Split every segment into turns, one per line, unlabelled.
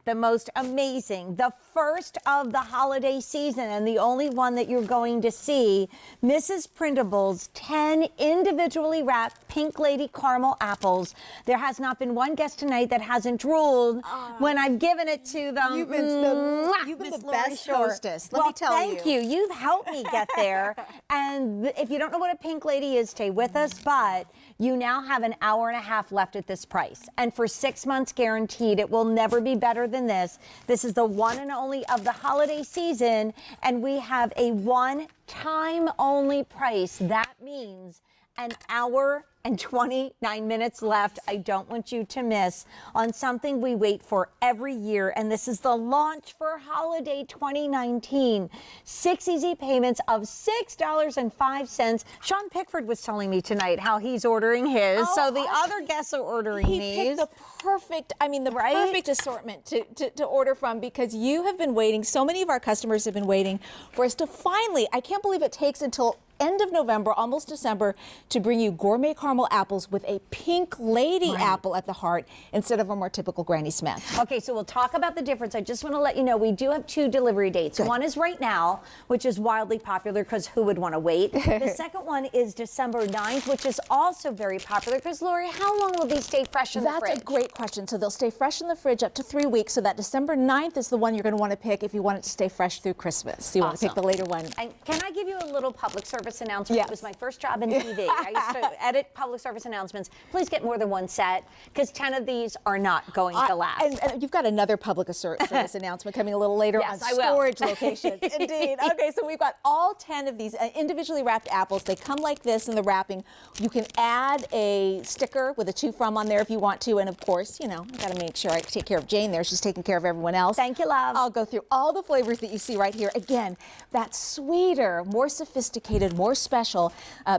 the most amazing, the first of the holiday season, and the only one that you're going to see, Mrs.Prindable's 10 individually wrapped Pink Lady caramel apples. There has not been one guest tonight that hasn't drooled when I've given it to them.
You've been the best hostess, let me tell you.
Thank you. You've helped me get there. And if you don't know what a Pink Lady is, stay with us, but you now have an hour and a half left at this price. And for 6 months guaranteed, it will never be better than this. This is the one and only of the holiday season, and we have a one-time only price. That means an hour and 29 minutes left. I don't want you to miss on something we wait for every year, and this is the launch for holiday 2019. 6 easy payments of $6.05. Sean Pickford was telling me tonight how he's ordering his, so the other guests are ordering these.
He picked the perfect, perfect assortment to order from, because you have been waiting, so many of our customers have been waiting for us to finally, I can't believe it takes until end of November, almost December, to bring you gourmet caramel apples with a Pink Lady apple at the heart instead of a more typical Granny Smith.
Okay, so we'll talk about the difference. I just want to let you know we do have 2 delivery dates. Good. One is right now, which is wildly popular because who would want to wait? The second one is December 9th, which is also very popular because, Lori, how long will these stay fresh in the fridge?
That's a great question. So they'll stay fresh in the fridge up to 3 weeks. So that December 9th is the one you're going to want to pick if you want it to stay fresh through Christmas. So you want to pick the later one.
And can I give you a little public service announcement?
Yes.
It was my first job in TV. I used to edit public service announcements. Please get more than one set because 10 of these are not going to last.
And you've got another public service announcement coming a little later on storage locations. Indeed. Okay, so we've got all 10 of these individually wrapped apples. They come like this in the wrapping. You can add a sticker with a to from on there if you want to. And of course, you know, I've got to make sure I take care of Jane there. She's taking care of everyone else.
Thank you, love.
I'll go through all the flavors that you see right here. Again, that sweeter, more sophisticated, more special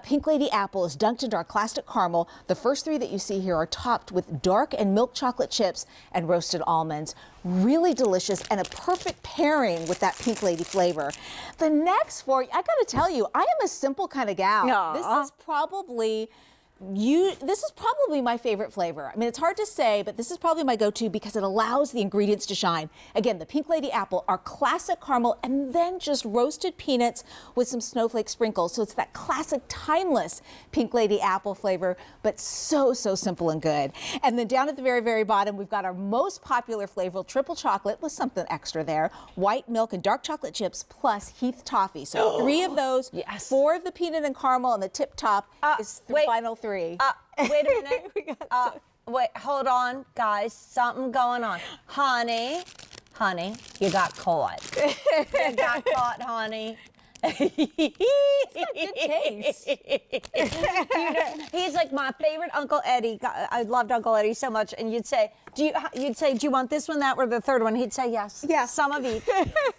Pink Lady apple is dunked into our classic caramel. The first 3 that you see here are topped with dark and milk chocolate chips and roasted almonds. Really delicious and a perfect pairing with that Pink Lady flavor. The next 4, I gotta tell you, I am a simple kind of gal.
Aww.
This is probably my favorite flavor. I mean, it's hard to say, but this is probably my go-to because it allows the ingredients to shine. Again, the Pink Lady apple, our classic caramel, and then just roasted peanuts with some snowflake sprinkles. So it's that classic, timeless Pink Lady apple flavor, but so simple and good. And then down at the very, very bottom, we've got our most popular flavor, triple chocolate with something extra there, white milk and dark chocolate chips plus Heath toffee. So 3 of those, 4 of the peanut and caramel, and the tip top is the final 3.
Wait a minute. Wait, hold on, guys. Something going on. Honey, you got caught. You got caught, honey.
Good taste.
He's like my favorite Uncle Eddie. I loved Uncle Eddie so much. And you'd say, do you want this one, that, or the third one? He'd say yes.
Yeah.
Some of each.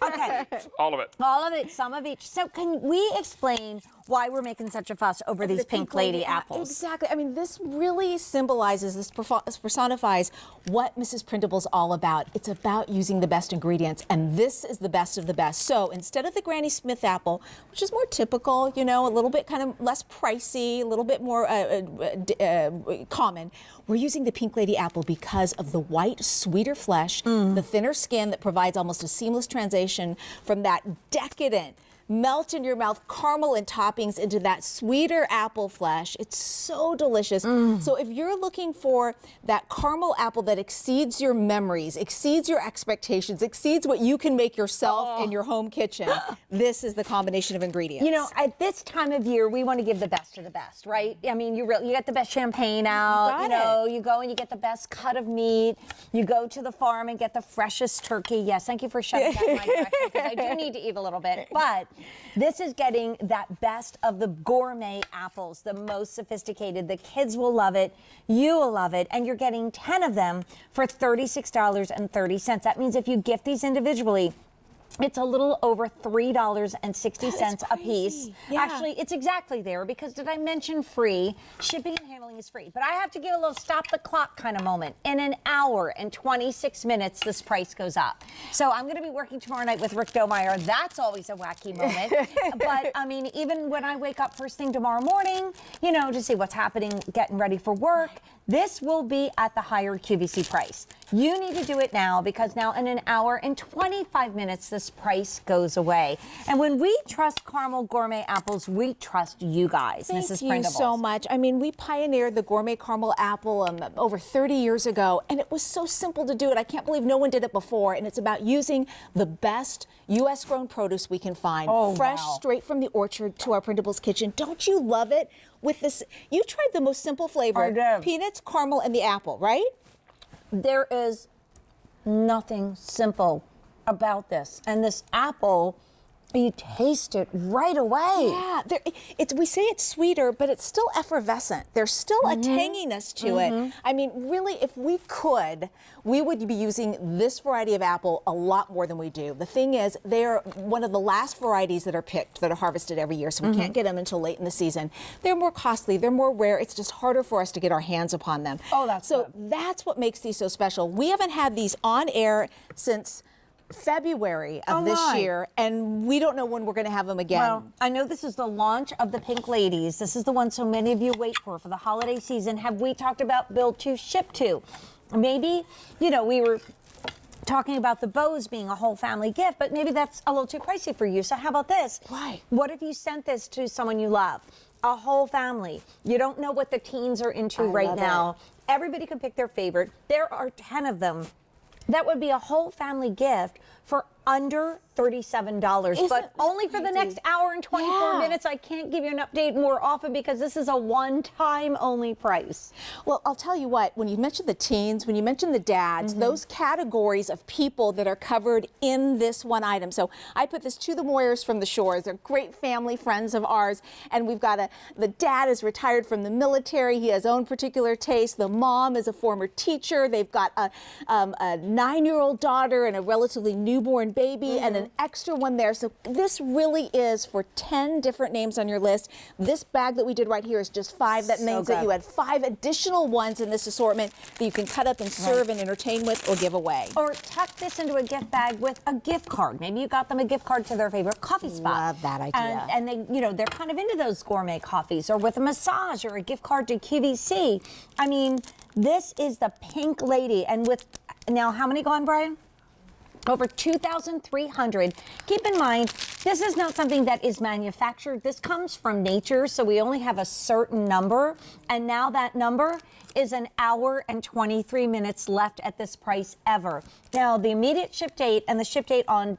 Okay.
All of it.
All of it, some of each. So can we explain why we're making such a fuss over these Pink Lady apples?
Exactly. I mean, this really symbolizes, this personifies what Mrs.Prindable's all about. It's about using the best ingredients, and this is the best of the best. So instead of the Granny Smith apple, which is more typical, you know, a little bit kind of less pricey, a little bit more common, we're using the Pink Lady apple because of the white, sweeter flesh, the thinner skin that provides almost a seamless transition from that decadent, melt in your mouth caramel and toppings into that sweeter apple flesh. It's so delicious. So if you're looking for that caramel apple that exceeds your memories, exceeds your expectations, exceeds what you can make yourself in your home kitchen, this is the combination of ingredients.
You know, at this time of year, we want to give the best to the best, right? I mean, you get the best champagne out. You go and you get the best cut of meat. You go to the farm and get the freshest turkey. Yes, thank you for shutting down my direction because I do need to eat a little bit. But this is getting that best of the gourmet apples, the most sophisticated. The kids will love it. You will love it. And you're getting 10 of them for $36.30. That means if you gift these individually, it's a little over $3.60 a piece.
Yeah.
Actually, it's exactly there because did I mention free? Shipping and handling is free. But I have to give a little stop the clock kind of moment. In an hour and 26 minutes, this price goes up. So I'm going to be working tomorrow night with Rick Domeyer. That's always a wacky moment. But I mean, even when I wake up first thing tomorrow morning, you know, to see what's happening, getting ready for work, this will be at the higher QVC price. You need to do it now because now in an hour and 25 minutes, this price goes away. And when we trust caramel gourmet apples, we trust you guys, Mrs.
Thank you
Prindable.
so much. I mean, we pioneered the gourmet caramel apple over 30 years ago, and it was so simple to do it. I can't believe no one did it before. And it's about using the best U.S. grown produce we can find, fresh, straight from the orchard to our Prindable's kitchen. Don't you love it? With this, you tried the most simple flavor, peanuts, caramel, and the apple, right?
There is nothing simple about this. And this apple, you taste it right away.
Yeah, we say it's sweeter, but it's still effervescent. There's still a tanginess to it. I mean, really, if we could, we would be using this variety of apple a lot more than we do. The thing is, they're one of the last varieties that are picked, that are harvested every year, so we can't get them until late in the season. They're more costly, they're more rare. It's just harder for us to get our hands upon them.
Oh, that's
so
good.
that's what makes these so special. We haven't had these on air since February of this year, and we don't know when we're going to have them again.
Well, I know this is the launch of the Pink Ladies. This is the one so many of you wait for the holiday season. Have we talked about build to, ship to? Maybe, you know, we were talking about the bows being a whole family gift, but maybe that's a little too pricey for you. So how about this?
Right.
What if you sent this to someone you love? A whole family. You don't know what the teens are into right now. Everybody can pick their favorite. There are 10 of them. That would be a whole family gift for under $37, but only for the next hour and 24 minutes. I can't give you an update more often because this is a one-time only price.
Well, I'll tell you what, when you mention the teens, when you mention the dads, those categories of people that are covered in this one item. So I put this to the Moyers from the Shores. They're great family friends of ours. And we've got the dad is retired from the military. He has his own particular taste. The mom is a former teacher. They've got a 9-year-old daughter and a relatively newborn baby and an extra one there. So this really is for 10 different names on your list. This bag that we did right here is just 5. That means that you had 5 additional ones in this assortment that you can cut up and serve and entertain with or give away.
Or tuck this into a gift bag with a gift card. Maybe you got them a gift card to their favorite coffee spot.
Love that idea.
And they, you know, they're kind of into those gourmet coffees, or with a massage or a gift card to QVC. I mean, this is the Pink Lady. And with, now how many gone, Brian? Over 2,300. Keep in mind, this is not something that is manufactured. This comes from nature, so we only have a certain number. And now that number is an hour and 23 minutes left at this price ever. Now, the immediate ship date and the ship date on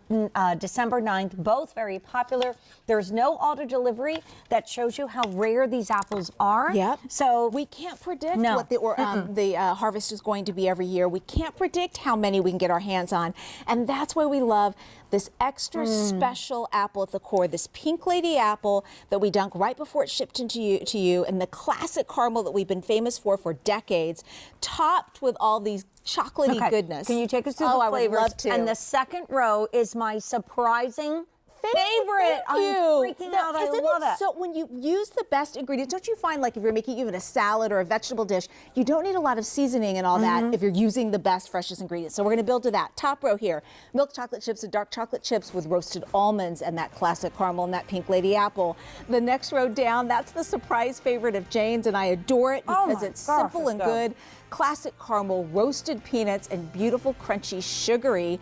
December 9th, both very popular. There's no auto delivery. That shows you how rare these apples are.
Yep.
So
we can't predict what the harvest is going to be every year. We can't predict how many we can get our hands on. And that's why we love this extra special apple at the core, this Pink Lady apple that we dunk right before it's shipped into you, and the classic caramel that we've been famous for decades, topped with all these chocolatey goodness.
Can you take us through the flavors?
I would love to.
And the second row is my surprising favorite.
Thank you.
I'm freaking out. I love it.
So when you use the best ingredients, don't you find, like, if you're making even a salad or a vegetable dish, you don't need a lot of seasoning and all that if you're using the best, freshest ingredients. So we're going to build to that. Top row here, milk chocolate chips and dark chocolate chips with roasted almonds and that classic caramel and that Pink Lady apple. The next row down, that's the surprise favorite of Jane's, and I adore it because it's simple and good. Classic caramel, roasted peanuts, and beautiful, crunchy, sugary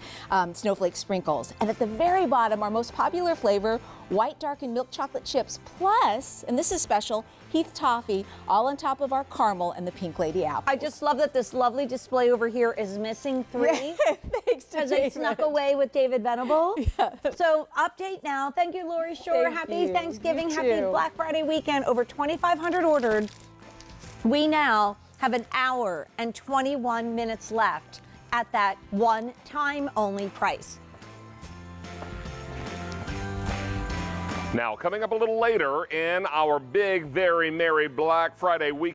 snowflake sprinkles. And at the very bottom, our most popular flavor, white dark and milk chocolate chips, plus, and this is special, Heath toffee, all on top of our caramel and the Pink Lady apple.
I just love that this lovely display over here is missing 3.
Thanks to
Because it snuck away with David Venable. So update now. Thank you, Lori Shore. Happy Thanksgiving. Happy Black Friday weekend. Over 2,500 ordered. We now have an hour and 21 minutes left at that one-time only price.
Now, coming up a little later in our big, very merry Black Friday week.